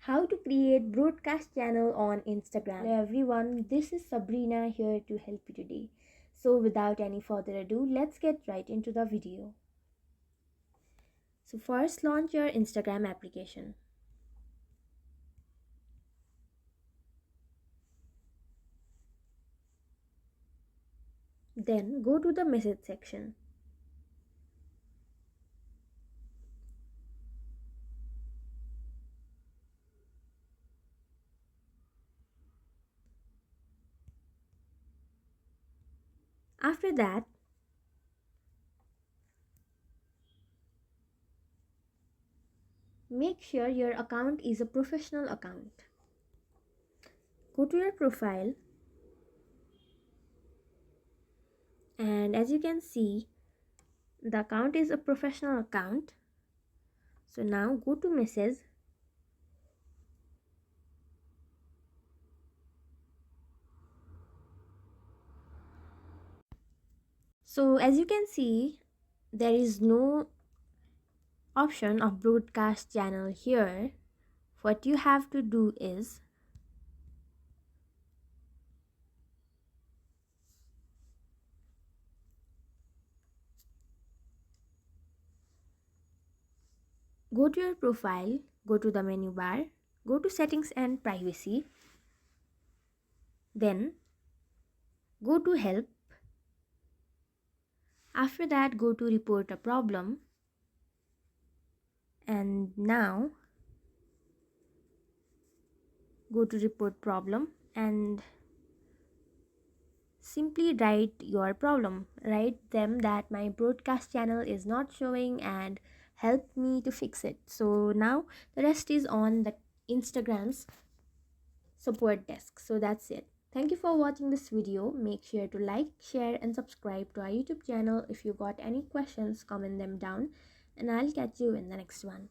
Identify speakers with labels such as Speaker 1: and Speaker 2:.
Speaker 1: How to create broadcast channel on Instagram. Hello everyone, this is Sabrina here to help you today. So without any further ado, let's get right into the video. So first, launch your Instagram application. Then go to the message section. After that, make sure your account is a professional account. Go to your profile, and as you can see, the account is a professional account. So now go to message. So as you can see, there is no option of broadcast channel here. What you have to do is go to your profile, go to the menu bar, go to settings and privacy, then go to help. After that, go to report a problem, and now go to report problem and simply write your problem. Write them that my broadcast channel is not showing and help me to fix it. So now the rest is on the Instagram's support desk. So that's it. Thank you for watching this video. Make sure to like, share and subscribe to our YouTube channel. If you got any questions, comment them down and I'll catch you in the next one.